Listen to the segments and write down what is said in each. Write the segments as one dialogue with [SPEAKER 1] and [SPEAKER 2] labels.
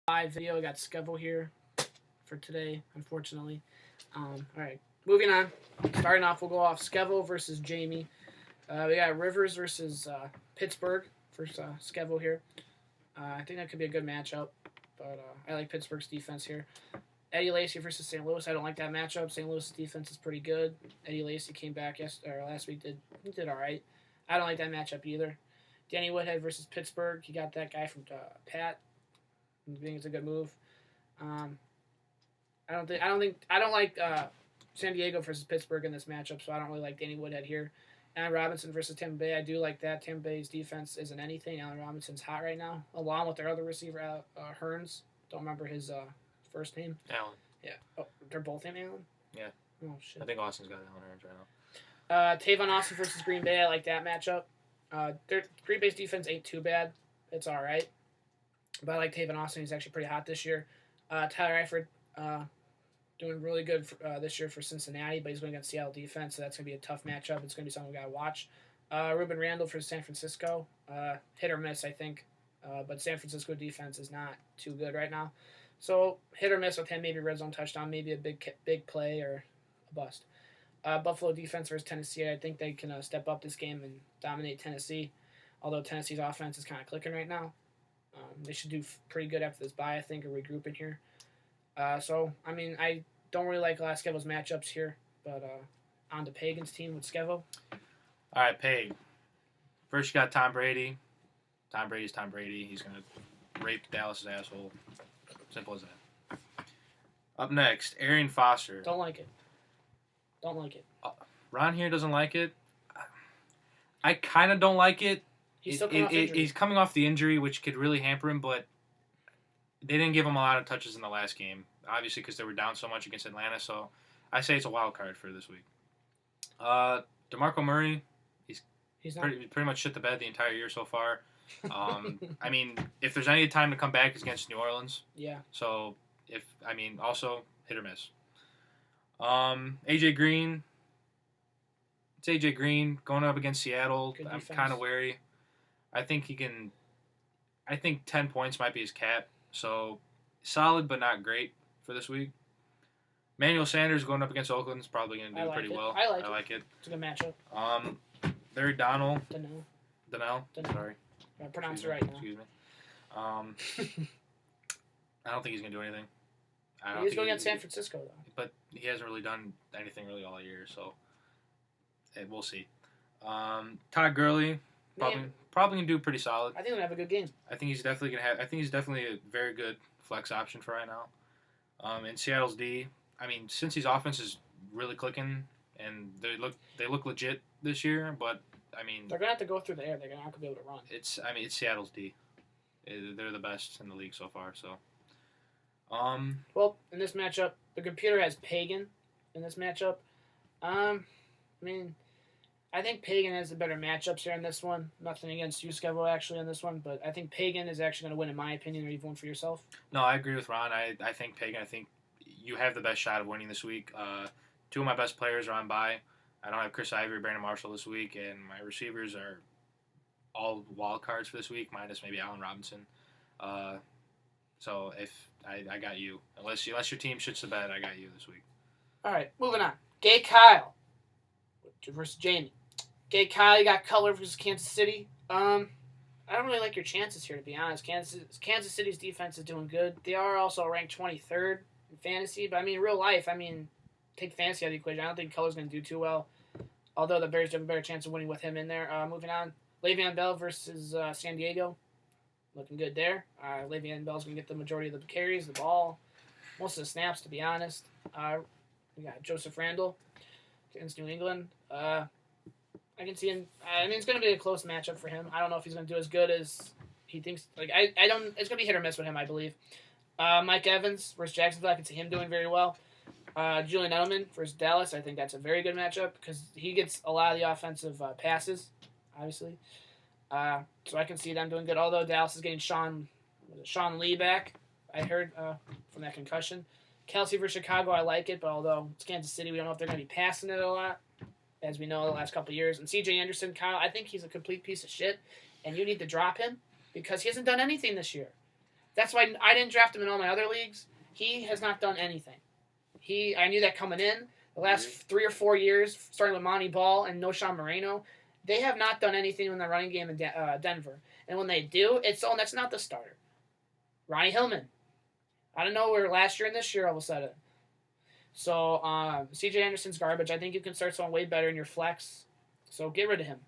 [SPEAKER 1] live video. I got Skevo here for today, unfortunately. All right, moving on. Starting off, we'll go off Skevo versus Jamie. We got Rivers versus Pittsburgh for Skevo here. I think that could be a good matchup, but I like Pittsburgh's defense here. Eddie Lacy versus St. Louis. I don't like that matchup. St. Louis' defense is pretty good. Eddie Lacy came back last week. Did all right. I don't like that matchup either. Danny Woodhead versus Pittsburgh. He got that guy from Pat. I think it's a good move. I don't like San Diego versus Pittsburgh in this matchup, so I don't really like Danny Woodhead here. Allen Robinson versus Tampa Bay. I do like that. Tampa Bay's defense isn't anything. Allen Robinson's hot right now, along with their other receiver, Hearns. Don't remember his first name.
[SPEAKER 2] Allen.
[SPEAKER 1] Yeah. Oh, they're both named Allen?
[SPEAKER 2] Yeah.
[SPEAKER 1] Oh, shit.
[SPEAKER 2] I think Austin's got Allen Hearns right
[SPEAKER 1] now. Tavon Austin versus Green Bay. I like that matchup. Green Bay's defense ain't too bad. It's all right. But I like Tavon Austin. He's actually pretty hot this year. Tyler Eifert doing really good this year for Cincinnati, but he's going against Seattle defense, so that's going to be a tough matchup. It's going to be something we got to watch. Ruben Randall for San Francisco. Hit or miss, I think. But San Francisco defense is not too good right now. So hit or miss with him, maybe red zone touchdown, maybe a big play or a bust. Buffalo defense versus Tennessee. I think they can step up this game and dominate Tennessee, although Tennessee's offense is kind of clicking right now. They should do pretty good after this bye, I think, or regrouping here. I don't really like Skevo's matchups here, but on to Pagan's team with Skevo.
[SPEAKER 2] All right, Pag. First, you got Tom Brady. Tom Brady's Tom Brady. He's going to rape Dallas' asshole. Simple as that. Up next, Arian Foster.
[SPEAKER 1] Don't like it.
[SPEAKER 2] Ron here doesn't like it. I kind of don't like it. He's coming off the injury, which could really hamper him, but they didn't give him a lot of touches in the last game, obviously because they were down so much against Atlanta, so I say it's a wild card for this week. DeMarco Murray, he's pretty much shit the bed the entire year so far. If there's any time to come back, it's against New Orleans.
[SPEAKER 1] Yeah.
[SPEAKER 2] So, also hit or miss. AJ Green. It's AJ Green going up against Seattle. I'm kind of wary. I think 10 points might be his cap. So, solid but not great for this week. Manuel Sanders going up against Oakland is probably going to do pretty well.
[SPEAKER 1] I like it. It's a good matchup.
[SPEAKER 2] Larry Donnell.
[SPEAKER 1] Donnell.
[SPEAKER 2] Sorry.
[SPEAKER 1] I pronounced it right now.
[SPEAKER 2] Excuse me. I don't think he's going to do anything.
[SPEAKER 1] He's going against San Francisco, though.
[SPEAKER 2] But he hasn't really done anything really all year, so we'll see. Todd Gurley, probably going to do pretty solid.
[SPEAKER 1] I think he'll have a good game.
[SPEAKER 2] I think he's definitely a very good flex option for right now. In Seattle's D, since his offense is really clicking and they look legit this year, but
[SPEAKER 1] they're gonna have to go through the air. They're not gonna be able to run.
[SPEAKER 2] It's Seattle's D. They're the best in the league so far. So,
[SPEAKER 1] well, in this matchup, the computer has Pagan in this matchup. I think Pagan has the better matchups here in this one. Nothing against you, Skevo, actually, in this one, but I think Pagan is actually going to win, in my opinion. Are you voting for yourself?
[SPEAKER 2] No, I agree with Ron. I think Pagan, you have the best shot of winning this week. Two of my best players are on bye. I don't have Chris Ivory or Brandon Marshall this week, and my receivers are all wild cards for this week, minus maybe Allen Robinson. So if I got you. Unless your team shits the bed, I got you this week.
[SPEAKER 1] All right, moving on. Gay Kyle versus Jamie. Gay Kyle, you got Cutler versus Kansas City. I don't really like your chances here, to be honest. Kansas City's defense is doing good. They are also ranked 23rd in fantasy, but real life, take fantasy out of the equation. I don't think Cutler's going to do too well, although the Bears have a better chance of winning with him in there. Moving on, Le'Veon Bell versus San Diego. Looking good there. Le'Veon Bell's going to get the majority of the carries, the ball, most of the snaps, to be honest. We got Joseph Randall against New England. I can see him. It's going to be a close matchup for him. I don't know if he's going to do as good as he thinks. I don't. It's going to be hit or miss with him, I believe. Mike Evans versus Jacksonville. I can see him doing very well. Julian Edelman versus Dallas. I think that's a very good matchup because he gets a lot of the offensive passes, obviously. So I can see them doing good. Although Dallas is getting Sean Lee back, I heard from that concussion. Kelsey versus Chicago. I like it, but although it's Kansas City, we don't know if they're going to be passing it a lot, as we know the last couple of years. And C.J. Anderson, Kyle, I think he's a complete piece of shit, and you need to drop him because he hasn't done anything this year. That's why I didn't draft him in all my other leagues. He has not done anything. I knew that coming in. The last 3 or 4 years, starting with Monty Ball and Noshawn Moreno, they have not done anything in the running game in Denver. And when they do, that's not the starter. Ronnie Hillman. Out of nowhere, last year and this year, all of a sudden. So, C.J. Anderson's garbage. I think you can start someone way better in your flex. So, get rid of him.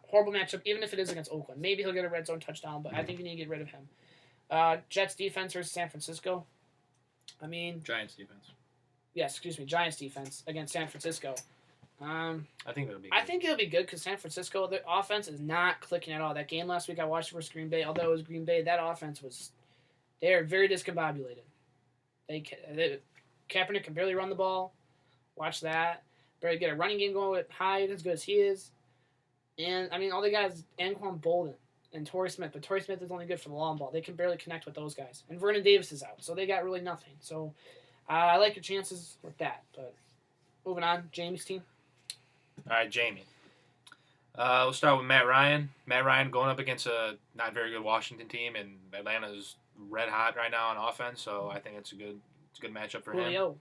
[SPEAKER 1] Horrible matchup, even if it is against Oakland. Maybe he'll get a red zone touchdown, but I think you need to get rid of him. Jets defense versus San Francisco.
[SPEAKER 2] Giants defense.
[SPEAKER 1] Yes, excuse me. Giants defense against San Francisco.
[SPEAKER 2] I think it'll be good.
[SPEAKER 1] I think it'll be good because San Francisco, the offense is not clicking at all. That game last week I watched versus Green Bay, although it was Green Bay, that offense they are very discombobulated. Kaepernick can barely run the ball. Watch that. Barely get a running game going with Hyde as good as he is. And, all they got is Anquan Bolden and Torrey Smith, but Torrey Smith is only good for the long ball. They can barely connect with those guys. And Vernon Davis is out, so they got really nothing. So, I like your chances with that. But moving on, Jamie's team.
[SPEAKER 2] All right, Jamie. We'll start with Matt Ryan. Matt Ryan going up against a not very good Washington team, and Atlanta's red hot right now on offense, so I think it's a good matchup for
[SPEAKER 1] Julio.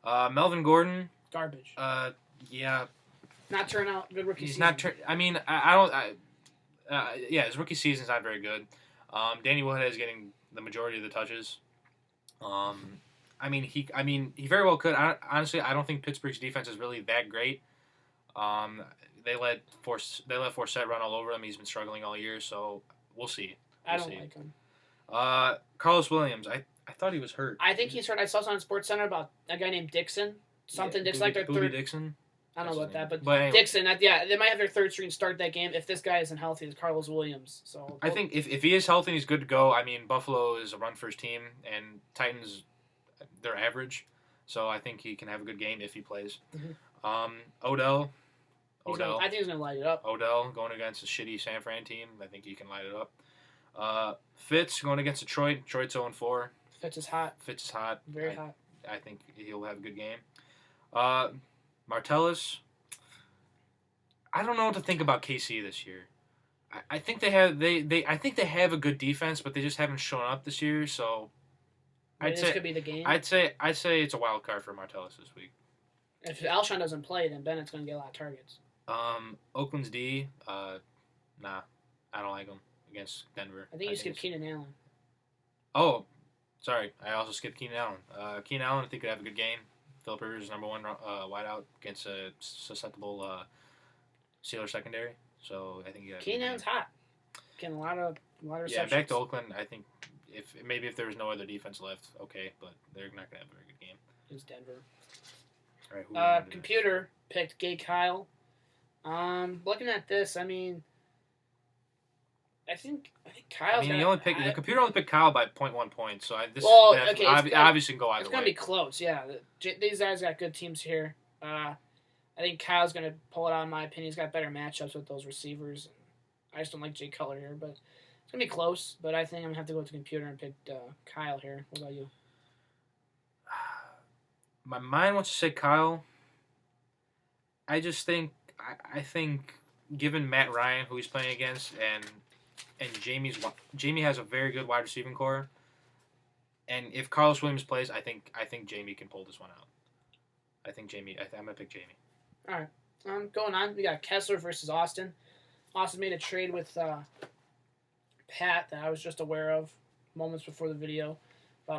[SPEAKER 2] him. Melvin Gordon.
[SPEAKER 1] Garbage.
[SPEAKER 2] Yeah.
[SPEAKER 1] Not turn out good rookie
[SPEAKER 2] He's
[SPEAKER 1] season.
[SPEAKER 2] His rookie season's not very good. Danny Woodhead is getting the majority of the touches. He very well could. Honestly, I don't think Pittsburgh's defense is really that great. They let Forsett run all over him. He's been struggling all year, so we'll see.
[SPEAKER 1] I don't like him.
[SPEAKER 2] Carlos Williams, I thought he was hurt.
[SPEAKER 1] I think he's hurt. I saw something on SportsCenter about a guy named Dixon. Dixon, like their third.
[SPEAKER 2] Dixon.
[SPEAKER 1] I don't know about that, but
[SPEAKER 2] anyway.
[SPEAKER 1] Dixon. They might have their third string start that game if this guy isn't healthy. It's Carlos Williams. So
[SPEAKER 2] I think if he is healthy, he's good to go. Buffalo is a run-first team, and Titans, they're average. So I think he can have a good game if he plays.
[SPEAKER 1] Mm-hmm.
[SPEAKER 2] Odell.
[SPEAKER 1] I think he's going to light it up.
[SPEAKER 2] Odell going against a shitty San Fran team. I think he can light it up. Fitz going against Detroit. Detroit's 0-4.
[SPEAKER 1] Fitz is hot. Very hot.
[SPEAKER 2] I think he'll have a good game. Martellus. I don't know what to think about KC this year. I think they have a good defense, but they just haven't shown up this year. So
[SPEAKER 1] this could be the game.
[SPEAKER 2] I'd say it's a wild card for Martellus this week.
[SPEAKER 1] If Alshon doesn't play, then Bennett's going to get a lot of targets.
[SPEAKER 2] Oakland's D. Nah, I don't like him against Denver.
[SPEAKER 1] I think you skipped Keenan Allen.
[SPEAKER 2] Oh, sorry. I also skipped Keenan Allen. Keenan Allen, I think, could have a good game. Philip Rivers is number one wideout against a susceptible Steelers secondary. So I think
[SPEAKER 1] Keenan Allen's hot. Getting a lot of receptions.
[SPEAKER 2] Yeah, back to Oakland. I think if there was no other defense left, okay, but they're not going to have a very good game.
[SPEAKER 1] It's Denver.
[SPEAKER 2] All right,
[SPEAKER 1] Computer picked Gay Kyle. Looking at this, I think Kyle's.
[SPEAKER 2] The computer only picked Kyle by 0.1 points, so obviously can go either way.
[SPEAKER 1] It's gonna be close, yeah. These guys got good teams here. I think Kyle's gonna pull it out. In my opinion, he's got better matchups with those receivers. I just don't like Jay Cutler here, but it's gonna be close. But I think I'm gonna have to go with the computer and pick Kyle here. What about you?
[SPEAKER 2] My mind wants to say Kyle. I just think I think given Matt Ryan, who he's playing against, and Jamie has a very good wide receiving core, and if Carlos Williams plays, I think Jamie can pull this one out. I'm gonna pick Jamie.
[SPEAKER 1] All right. Going on, we got Kessler versus Austin. Austin made a trade with Pat that I was just aware of moments before the video.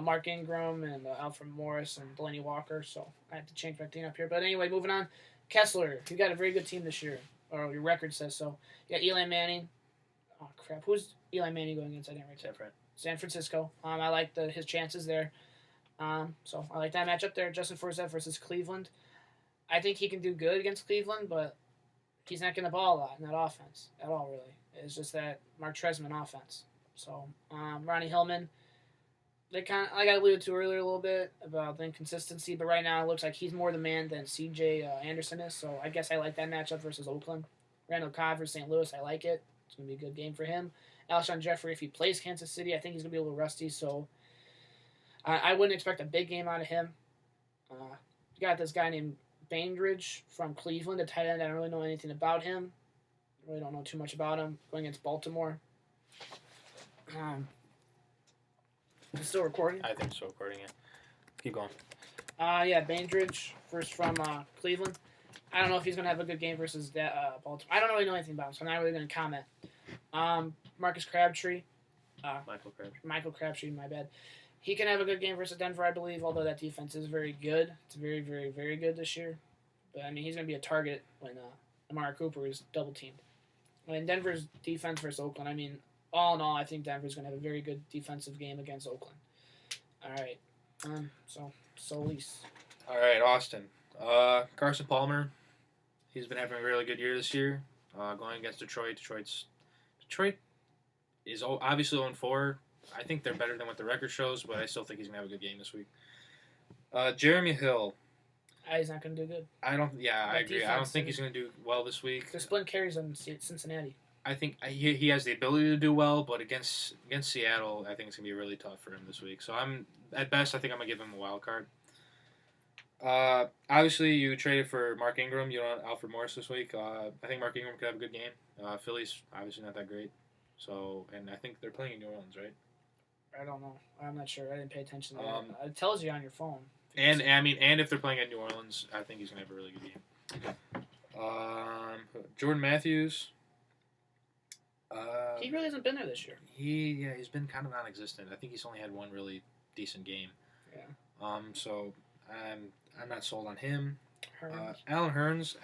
[SPEAKER 1] Mark Ingram and Alfred Morris and Delaney Walker, so I have to change my thing up here. But anyway, moving on. Kessler, you got a very good team this year, or your record says so. You got Eli Manning. Oh, crap. Who's Eli Manning going against? I didn't write that. San Francisco. I like his chances there. So I like that matchup there. Justin Forsett versus Cleveland. I think he can do good against Cleveland, but he's not getting the ball a lot in that offense at all, really. It's just that Mark Tresman offense. So Ronnie Hillman. They kind of, like I alluded to earlier a little bit about the inconsistency, but right now it looks like he's more the man than C.J. Anderson is, so I guess I like that matchup versus Oakland. Randall Cobb versus St. Louis, I like it. It's going to be a good game for him. Alshon Jeffrey, if he plays Kansas City, I think he's going to be a little rusty, so I wouldn't expect a big game out of him. You got this guy named Bainbridge from Cleveland, a tight end. I don't really know anything about him. I really don't know too much about him. Going against Baltimore. It's still recording?
[SPEAKER 2] I think so, recording it. Keep going.
[SPEAKER 1] Bainbridge, first from Cleveland. I don't know if he's going to have a good game versus Baltimore. I don't really know anything about him, so I'm not really going to comment. Marcus Crabtree. Michael Crabtree, my bad. He can have a good game versus Denver, I believe, although that defense is very good. It's very, very, very good this year. But, I mean, he's going to be a target when Amari Cooper is double-teamed. And Denver's defense versus Oakland, I mean, all in all, I think Denver's going to have a very good defensive game against Oakland. All right. Solis.
[SPEAKER 2] All right, Austin. Carson Palmer. He's been having a really good year this year. Going against Detroit. Detroit is obviously 0-4. I think they're better than what the record shows, but I still think he's going to have a good game this week. Jeremy Hill.
[SPEAKER 1] He's not going to do good.
[SPEAKER 2] I agree. I don't think he's going to do well this week.
[SPEAKER 1] They're splitting carries on Cincinnati.
[SPEAKER 2] I think he has the ability to do well, but against Seattle, I think it's going to be really tough for him this week. So at best, I think I'm going to give him a wild card. Obviously, you traded for Mark Ingram. You don't have Alfred Morris this week. I think Mark Ingram could have a good game. Philly's obviously not that great. So, and I think they're playing in New Orleans, right?
[SPEAKER 1] I don't know. I'm not sure. I didn't pay attention to that. It tells you on your phone.
[SPEAKER 2] And if they're playing at New Orleans, I think he's going to have a really good game. Jordan Matthews.
[SPEAKER 1] He really hasn't been there this year.
[SPEAKER 2] He's been kind of non-existent. I think he's only had one really decent game.
[SPEAKER 1] Yeah.
[SPEAKER 2] So I'm not sold on him.
[SPEAKER 1] Hearns.
[SPEAKER 2] Allen Hurns.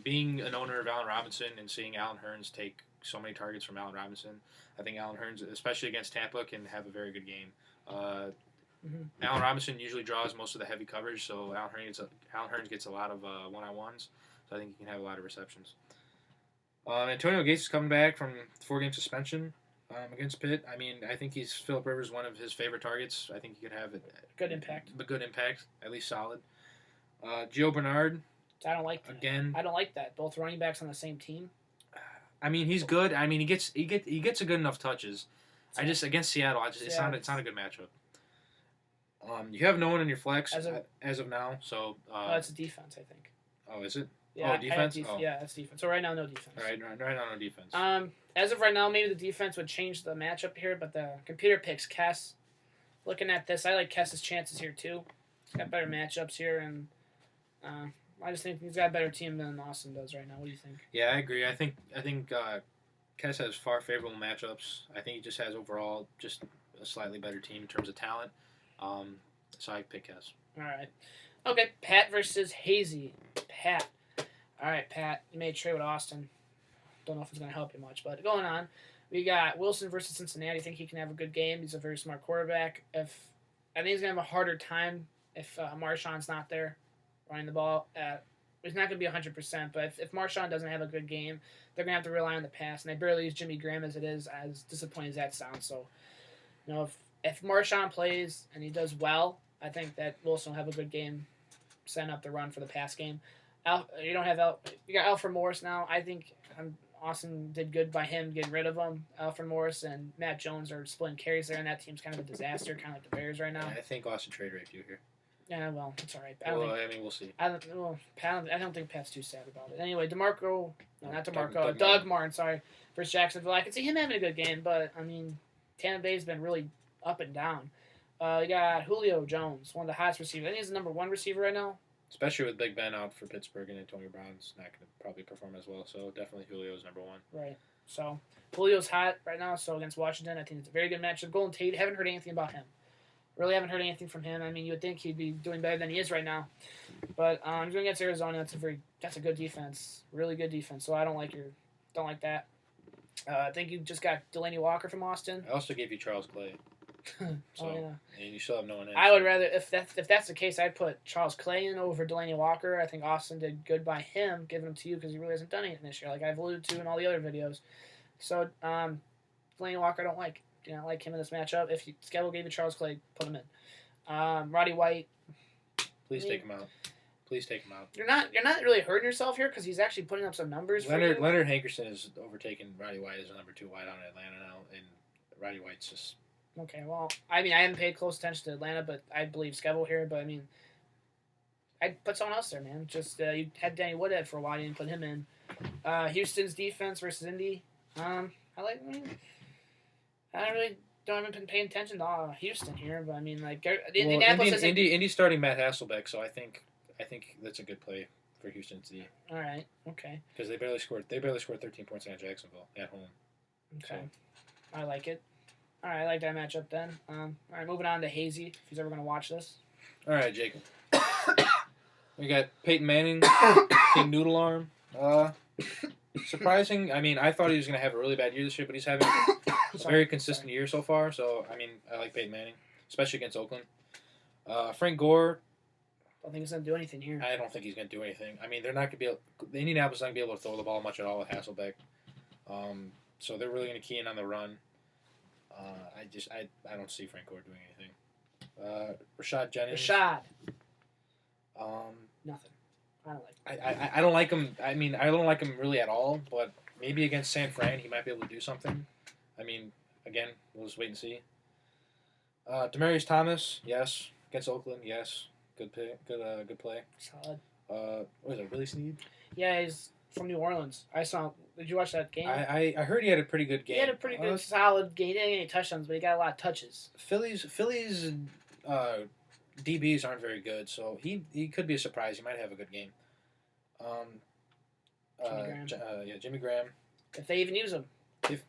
[SPEAKER 2] Being an owner of Allen Robinson and seeing Allen Hurns take so many targets from Allen Robinson, I think Allen Hurns, especially against Tampa, can have a very good game. Allen Robinson usually draws most of the heavy coverage, so Allen Hurns gets a lot of one-on-ones, so I think he can have a lot of receptions. Antonio Gates is coming back from 4-game suspension against Pitt. I mean, I think Phillip Rivers one of his favorite targets. I think he could have a good impact, at least solid. Gio Bernard.
[SPEAKER 1] I don't like that.
[SPEAKER 2] Again.
[SPEAKER 1] I don't like that. Both running backs on the same team.
[SPEAKER 2] I mean, he's good. I mean, he gets a good enough touches. Against Seattle, it's not a good matchup. You have no one in your flex as of now, so.
[SPEAKER 1] It's a defense, I think.
[SPEAKER 2] Oh, is it?
[SPEAKER 1] Yeah,
[SPEAKER 2] defense.
[SPEAKER 1] Yeah, that's defense. So right now, no defense.
[SPEAKER 2] Right now, no defense.
[SPEAKER 1] As of right now, maybe the defense would change the matchup here, but the computer picks Kess. Looking at this, I like Kess's chances here too. He's got better matchups here, and I just think he's got a better team than Austin does right now. What do you think?
[SPEAKER 2] Yeah, I agree. I think Kess has far favorable matchups. I think he just has overall just a slightly better team in terms of talent. So I pick Kess.
[SPEAKER 1] All right. Okay, Pat versus Hazy. Pat. All right, Pat. You made a trade with Austin. Don't know if it's going to help you much, but going on. We got Wilson versus Cincinnati. I think he can have a good game. He's a very smart quarterback. I think he's going to have a harder time if Marshawn's not there running the ball. He's not going to be 100%, but if Marshawn doesn't have a good game, they're going to have to rely on the pass, and they barely use Jimmy Graham as it is, as disappointing as that sounds. So, if Marshawn plays and he does well, I think that Wilson will have a good game, setting up the run for the pass game. You got Alfred Morris now. I think Austin did good by him getting rid of him. Alfred Morris and Matt Jones are splitting carries there, and that team's kind of a disaster, kind of like the Bears right now.
[SPEAKER 2] Yeah, I think Austin trade raped you here.
[SPEAKER 1] Yeah, well, it's all right.
[SPEAKER 2] We'll see.
[SPEAKER 1] I don't think Pat's too sad about it. Anyway, Doug Martin, versus Jacksonville. I can see him having a good game, but, I mean, Tampa Bay's been really up and down. You got Julio Jones, one of the hottest receivers. I think he's the number one receiver right now.
[SPEAKER 2] Especially with Big Ben out for Pittsburgh and Antonio Brown's not going to probably perform as well. So definitely Julio's number one.
[SPEAKER 1] Right. So Julio's hot right now. So against Washington, I think it's a very good matchup. Golden Tate, haven't heard anything about him. Really haven't heard anything from him. I mean, you would think he'd be doing better than he is right now. But he's going against Arizona. That's a good defense. Really good defense. So I don't like that. I think you just got Delaney Walker from Austin.
[SPEAKER 2] I also gave you Charles Clay. So,
[SPEAKER 1] oh, yeah.
[SPEAKER 2] And you still have no one in.
[SPEAKER 1] I would rather, if that's the case, I'd put Charles Clay in over Delaney Walker. I think Austin did good by him, giving him to you because he really hasn't done anything this year, like I've alluded to in all the other videos. So, Delaney Walker I don't like. Do not like him in this matchup. If Schedule gave you Charles Clay, put him in. Roddy White.
[SPEAKER 2] Please take him out.
[SPEAKER 1] You're not really hurting yourself here because he's actually putting up some numbers.
[SPEAKER 2] Leonard Hankerson has overtaken Roddy White as a number 2 wide out in Atlanta now, and Roddy White's just.
[SPEAKER 1] Okay, well, I mean, I haven't paid close attention to Atlanta, but I believe Schedule here. But I mean, I'd put someone else there, man. Just you had Danny Woodhead for a while, you didn't put him in. Houston's defense versus Indy. I don't really don't even been paying attention to Houston here, but I mean, like Indianapolis.
[SPEAKER 2] Indy's starting Matt Hasselbeck, so I think that's a good play for Houston D.
[SPEAKER 1] All right. Okay.
[SPEAKER 2] Because they barely scored 13 points against Jacksonville at home.
[SPEAKER 1] Okay. So. I like it. All right, I like that matchup then. All right, moving on to Hazy, if he's ever going to watch this.
[SPEAKER 2] All right, Jacob. We got Peyton Manning, King Noodle Arm. Surprising. I mean, I thought he was going to have a really bad year this year, but he's having a very consistent year so far. So, I mean, I like Peyton Manning, especially against Oakland. Frank Gore.
[SPEAKER 1] I don't think he's going to do anything here.
[SPEAKER 2] I don't think he's going to do anything. I mean, they're not going to be able. Indianapolis not going to be able to throw the ball much at all with Hasselbeck. So they're really going to key in on the run. I don't see Frank Gore doing anything. Rashad Jennings.
[SPEAKER 1] Nothing. I don't like
[SPEAKER 2] him. I don't like him. I mean, I don't like him really at all. But maybe against San Fran, he might be able to do something. I mean, again, we'll just wait and see. Demaryius Thomas, yes. Against Oakland, yes. Good play. Good play.
[SPEAKER 1] Solid.
[SPEAKER 2] What is it? Willie Snead?
[SPEAKER 1] Yeah, he's from New Orleans. I saw. Did you watch that game?
[SPEAKER 2] I heard he had a pretty good game.
[SPEAKER 1] He had a pretty good, solid game. He didn't get any touchdowns, but he got a lot of touches.
[SPEAKER 2] Phillies DBs aren't very good, so he could be a surprise. He might have a good game. Jimmy Graham.
[SPEAKER 1] If they even use him.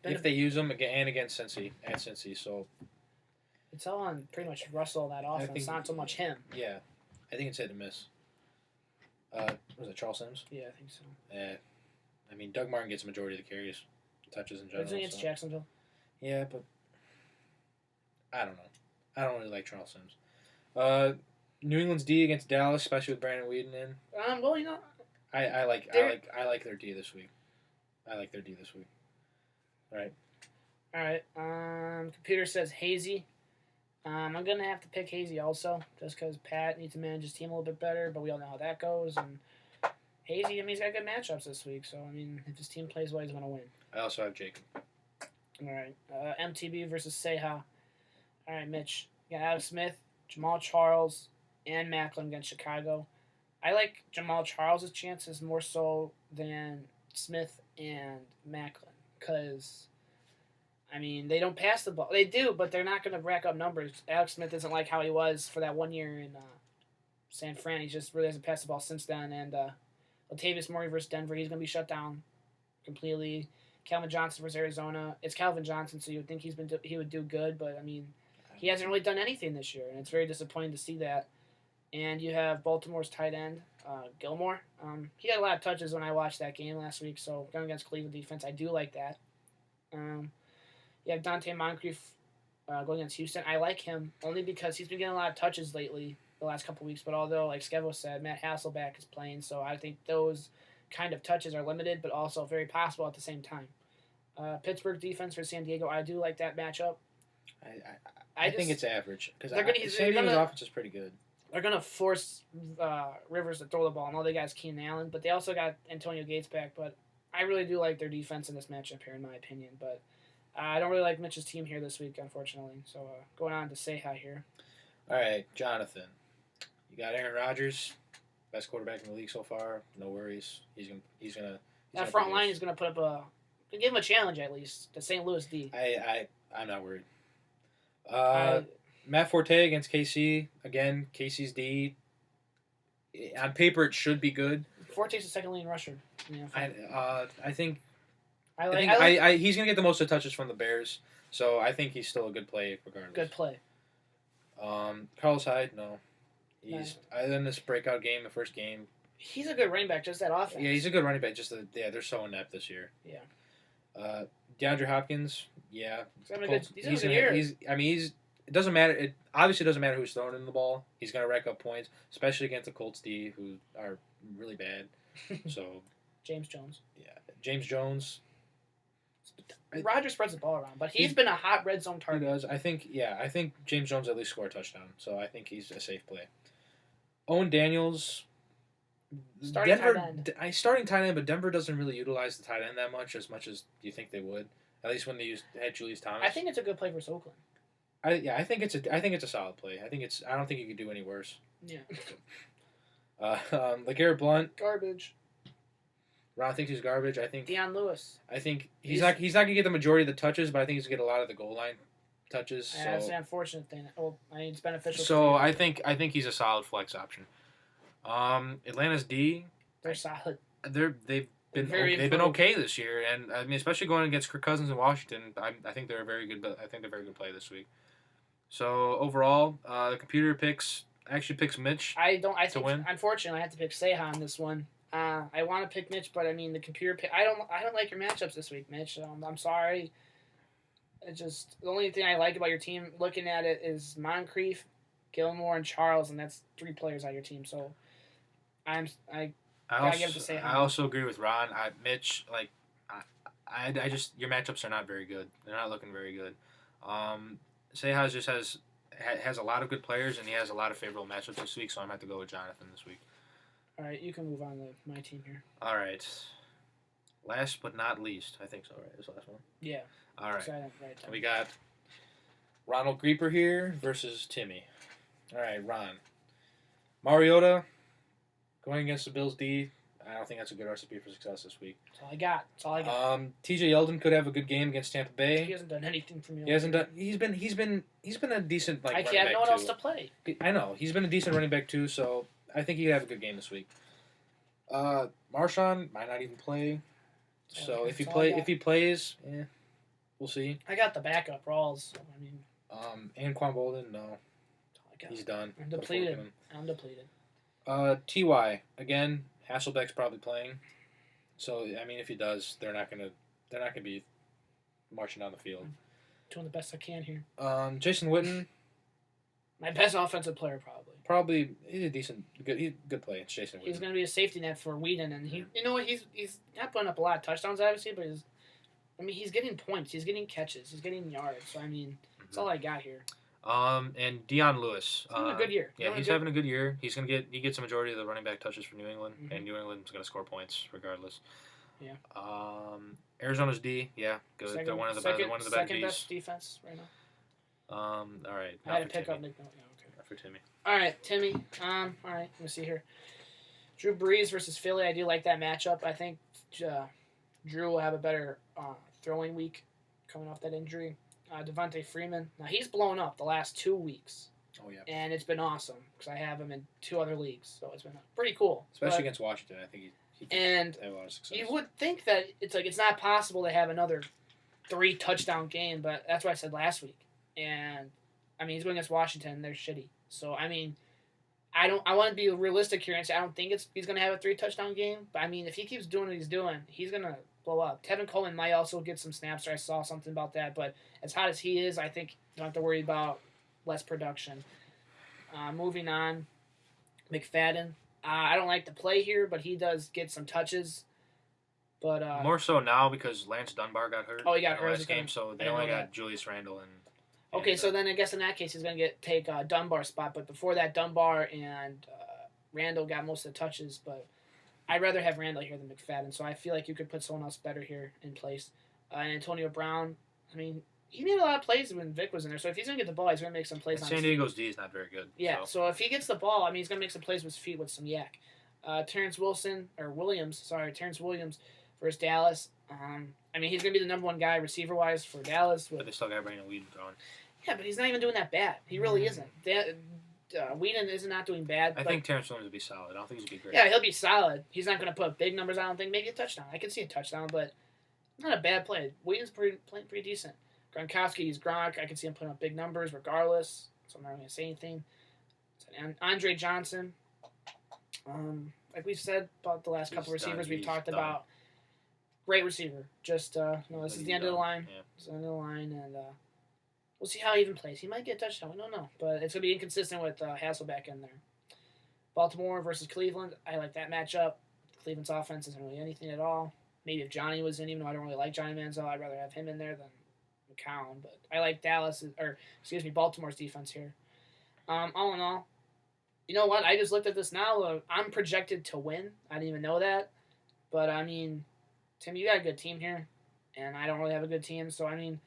[SPEAKER 2] If they use him again against Cincy, so.
[SPEAKER 1] It's all on pretty much Russell, that offense, not so much him.
[SPEAKER 2] Yeah. I think it's hit and miss. Was it Charles Sims?
[SPEAKER 1] Yeah, I think so.
[SPEAKER 2] Yeah. I mean, Doug Martin gets a majority of the carries, touches in general.
[SPEAKER 1] It's against Jacksonville.
[SPEAKER 2] Yeah, but I don't know. I don't really like Charles Sims. New England's D against Dallas, especially with Brandon Weeden in.
[SPEAKER 1] Well, you know,
[SPEAKER 2] I like their D this week. I like their D this week. All
[SPEAKER 1] right. Computer says Hazy. I'm going to have to pick Hazy also, just because Pat needs to manage his team a little bit better, but we all know how that goes. And Hazy, I mean, he's got good matchups this week, so, I mean, if his team plays well, he's going to win.
[SPEAKER 2] I also have Jacob.
[SPEAKER 1] All right. MTB versus Seha. All right, Mitch. You got Alex Smith, Jamal Charles, and Macklin against Chicago. I like Jamal Charles' chances more so than Smith and Macklin, because... I mean, they don't pass the ball. They do, but they're not going to rack up numbers. Alex Smith isn't like how he was for that 1 year in San Fran. He just really hasn't passed the ball since then. And Latavius Murray versus Denver, he's going to be shut down completely. Calvin Johnson versus Arizona. It's Calvin Johnson, so you would think he would do good, but, I mean, he hasn't really done anything this year, and it's very disappointing to see that. And you have Baltimore's tight end, Gilmore. He had a lot of touches when I watched that game last week, so going against Cleveland defense, I do like that. You have Dante Moncrief going against Houston. I like him only because he's been getting a lot of touches lately the last couple weeks. But although, like Skevo said, Matt Hasselbeck is playing, so I think those kind of touches are limited, but also very possible at the same time. Pittsburgh defense for San Diego. I do like that matchup.
[SPEAKER 2] I think it's average because
[SPEAKER 1] San
[SPEAKER 2] Diego's offense is pretty good.
[SPEAKER 1] They're going to force Rivers to throw the ball, and all they got is Keenan Allen, but they also got Antonio Gates back. But I really do like their defense in this matchup here, in my opinion. But I don't really like Mitch's team here this week, unfortunately. So going on to Seha here.
[SPEAKER 2] All right, Jonathan. You got Aaron Rodgers, best quarterback in the league so far. No worries. He's gonna.
[SPEAKER 1] That front line is gonna put up give him a challenge at least. The St. Louis D.
[SPEAKER 2] I'm not worried. Matt Forte against KC again. KC's D. On paper, it should be good.
[SPEAKER 1] Forte's the second leading rusher.
[SPEAKER 2] I think.
[SPEAKER 1] I
[SPEAKER 2] he's gonna get the most of touches from the Bears, so I think he's still a good play regardless.
[SPEAKER 1] Good play.
[SPEAKER 2] Carlos Hyde, no. He's other than this breakout game, the first game.
[SPEAKER 1] He's a good running back, just that offense.
[SPEAKER 2] Yeah, he's a good running back. They're so inept this year.
[SPEAKER 1] Yeah.
[SPEAKER 2] DeAndre Hopkins, yeah.
[SPEAKER 1] He's having a good year.
[SPEAKER 2] It doesn't matter. It obviously doesn't matter who's throwing in the ball. He's gonna rack up points, especially against the Colts D, who are really bad. So.
[SPEAKER 1] James Jones.
[SPEAKER 2] Yeah, James Jones.
[SPEAKER 1] Rodgers spreads the ball around, but he's been a hot red zone target.
[SPEAKER 2] He does. I think James Jones at least score a touchdown, so I think he's a safe play. Owen Daniels,
[SPEAKER 1] starting tight
[SPEAKER 2] end, but Denver doesn't really utilize the tight end that much as you think they would. At least when they had Julius Thomas.
[SPEAKER 1] I think it's a good play for Oakland.
[SPEAKER 2] I think it's a solid play. I don't think you could do any worse.
[SPEAKER 1] Yeah.
[SPEAKER 2] LeGarrette Blount,
[SPEAKER 1] garbage.
[SPEAKER 2] Ron thinks he's garbage. I think
[SPEAKER 1] Deion Lewis.
[SPEAKER 2] I think he's not gonna get the majority of the touches, but I think he's gonna get a lot of the goal line touches. So.
[SPEAKER 1] That's the unfortunate thing. Well, I mean, it's beneficial.
[SPEAKER 2] So I think he's a solid flex option. Atlanta's D.
[SPEAKER 1] They're solid.
[SPEAKER 2] They've been okay this year, and I mean, especially going against Kirk Cousins in Washington. I think they're a very good. I think they're a very good play this week. So overall, the computer picks Mitch.
[SPEAKER 1] I think win. Unfortunately, I have to pick Seha on this one. I want to pick Mitch, but I mean the computer pick. I don't like your matchups this week, Mitch. I'm sorry. It's just the only thing I like about your team, looking at it, is Moncrief, Gilmore, and Charles, and that's 3 players on your team. So I
[SPEAKER 2] also agree with Ron. Mitch, like, I just your matchups are not very good. They're not looking very good. Seha just has a lot of good players, and he has a lot of favorable matchups this week. So I'm gonna have to go with Jonathan this week.
[SPEAKER 1] All right, you can move on to my team here.
[SPEAKER 2] All right. Last but not least, I think so. Right, this last one.
[SPEAKER 1] Yeah.
[SPEAKER 2] All right. We got Ronald Grieper here versus Timmy. All right, Ron. Mariota going against the Bills D. I don't think that's a good recipe for success this week.
[SPEAKER 1] That's all I got.
[SPEAKER 2] T.J. Yeldon could have a good game against Tampa Bay.
[SPEAKER 1] He hasn't done anything for me.
[SPEAKER 2] He hasn't done. He's been a decent
[SPEAKER 1] I have no one else to play.
[SPEAKER 2] I know he's been a decent running back too. So I think he could have a good game this week. Marshawn might not even play. So if he plays, we'll see.
[SPEAKER 1] I got the backup Rawls. So, I mean,
[SPEAKER 2] Anquan Bolden, no, he's done.
[SPEAKER 1] I'm depleted.
[SPEAKER 2] Ty again. Hasselbeck's probably playing. So I mean, if he does, they're not gonna be marching down the field.
[SPEAKER 1] I'm doing the best I can here.
[SPEAKER 2] Jason Witten.
[SPEAKER 1] My best offensive player, probably.
[SPEAKER 2] Probably, he's a good play. It's Jason Witten.
[SPEAKER 1] He's going to be a safety net for Whedon, and you know what? He's not putting up a lot of touchdowns, obviously, but he's getting points, he's getting catches, he's getting yards. So I mean, that's all I got here.
[SPEAKER 2] And Dion Lewis.
[SPEAKER 1] He's having a good year.
[SPEAKER 2] Yeah, he's having a good year. He gets a majority of the running back touches for New England, and New England's going to score points regardless.
[SPEAKER 1] Yeah.
[SPEAKER 2] Arizona's D. Yeah, good. They're one of the better Ds.
[SPEAKER 1] Second best defense right now.
[SPEAKER 2] All right.
[SPEAKER 1] I had to pick up Nick. No, okay.
[SPEAKER 2] Not for Timmy.
[SPEAKER 1] All right, Timmy. All right. Let me see here. Drew Brees versus Philly. I do like that matchup. I think Drew will have a better throwing week coming off that injury. Devontae Freeman. Now he's blown up the last 2 weeks.
[SPEAKER 2] Oh yeah.
[SPEAKER 1] And it's been awesome because I have him in 2 other leagues, so it's been pretty cool.
[SPEAKER 2] Especially against Washington, I think he
[SPEAKER 1] and
[SPEAKER 2] have a lot of success.
[SPEAKER 1] You would think that it's not possible to have another 3 touchdown game, but that's what I said last week. And I mean, he's going against Washington. They're shitty. So I mean, I want to be realistic here and say I don't think he's going to have a 3 touchdown game. But I mean, if he keeps doing what he's doing, he's going to blow up. Tevin Coleman might also get some snaps. I saw something about that. But as hot as he is, I think you don't have to worry about less production. Moving on, McFadden. I don't like the play here, but he does get some touches. But
[SPEAKER 2] more so now because Lance Dunbar got hurt.
[SPEAKER 1] Oh, he got hurt
[SPEAKER 2] last game, so they only got Julius Randle and.
[SPEAKER 1] Okay, so then I guess in that case he's going to take Dunbar's spot. But before that, Dunbar and Randall got most of the touches. But I'd rather have Randall here than McFadden. So I feel like you could put someone else better here in place. Antonio Brown, I mean, he made a lot of plays when Vic was in there. So if he's going to get the ball, he's going to make some plays on his feet.
[SPEAKER 2] San Diego's D is not very good.
[SPEAKER 1] Yeah, so if he gets the ball, I mean, he's going to make some plays with his feet with some yak. Terrence Williams versus Dallas. I mean, he's going to be the number 1 guy receiver-wise for Dallas.
[SPEAKER 2] But they still got Brandon Whedon throwing.
[SPEAKER 1] Yeah, but he's not even doing that bad. He really isn't. Whedon is not doing bad.
[SPEAKER 2] I think Terrence Williams will be solid. I don't think he's going to be great.
[SPEAKER 1] Yeah, he'll be solid. He's not going to put big numbers, I don't think. Maybe a touchdown. I can see a touchdown, but not a bad play. Whedon's playing pretty decent. Gronkowski, he's Gronk. I can see him putting up big numbers regardless, so I'm not going to say anything. And Andre Johnson, like we've said about the last couple receivers we've talked about, great receiver. Just, this is the end of the line.
[SPEAKER 2] Yeah.
[SPEAKER 1] It's the end of the line, and we'll see how he even plays. He might get a touchdown. We don't know. But it's going to be inconsistent with Hasselbeck in there. Baltimore versus Cleveland. I like that matchup. Cleveland's offense isn't really anything at all. Maybe if Johnny was in, even though I don't really like Johnny Manziel, I'd rather have him in there than McCown. But I like Baltimore's defense here. All in all, you know what? I just looked at this now. I'm projected to win. I didn't even know that. But, I mean, Tim, you got a good team here. And I don't really have a good team. So, I mean,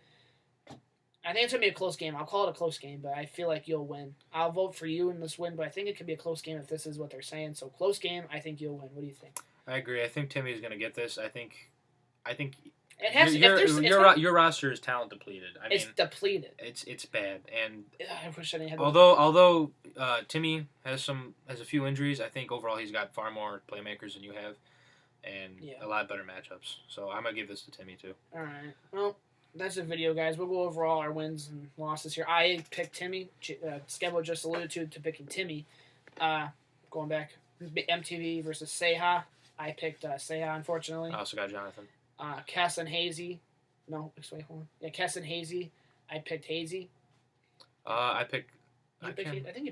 [SPEAKER 1] I think it's going to be a close game. I'll call it a close game, but I feel like you'll win. I'll vote for you in this win, but I think it could be a close game if this is what they're saying. So, close game, I think you'll win. What do you think?
[SPEAKER 2] I agree. I think Timmy's going to get this. I think
[SPEAKER 1] It has
[SPEAKER 2] your roster is talent depleted. I mean,
[SPEAKER 1] it's depleted.
[SPEAKER 2] It's bad, and
[SPEAKER 1] I wish I didn't have.
[SPEAKER 2] Although Timmy has a few injuries, I think overall he's got far more playmakers than you have, and a lot better matchups. So I'm gonna give this to Timmy too.
[SPEAKER 1] All right. Well, that's the video, guys. We'll go over all our wins and losses here. I picked Timmy. Skebo just alluded to picking Timmy. Going back, MTV versus Seha. I picked Seha, unfortunately.
[SPEAKER 2] I also got Jonathan.
[SPEAKER 1] Cass and Hazy. No, wait, hold on. Yeah, Cass and Hazy. I picked Hazy.
[SPEAKER 2] I think you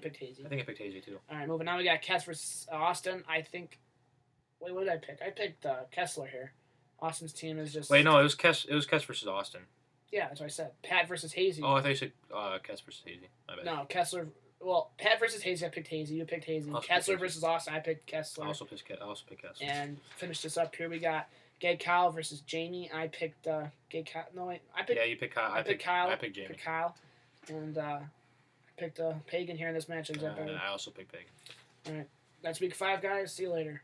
[SPEAKER 2] picked
[SPEAKER 1] Hazy.
[SPEAKER 2] I think I picked Hazy too.
[SPEAKER 1] All right, moving on. We got Cass versus Austin. I think. Wait, what did I pick? I picked Kessler here. Austin's team is just.
[SPEAKER 2] Wait, no, it was Kess versus Austin.
[SPEAKER 1] Yeah, that's what I said. Pat versus Hazy.
[SPEAKER 2] Oh, I thought you said Kess versus Hazy. My bad.
[SPEAKER 1] No, Kessler. Well, Pat versus Hazy, I picked Hazy. You picked Hazy. Kessler versus Austin, I picked Kessler.
[SPEAKER 2] I also picked Kessler.
[SPEAKER 1] And finish this up here. We got Gay Kyle versus Jamie. I picked Gay Kyle. No, wait.
[SPEAKER 2] Yeah, you picked Kyle.
[SPEAKER 1] I picked Kyle.
[SPEAKER 2] I picked Jamie.
[SPEAKER 1] I picked Kyle. And I picked Pagan here in this match.
[SPEAKER 2] I also picked Pagan.
[SPEAKER 1] All right. That's week 5, guys. See you later.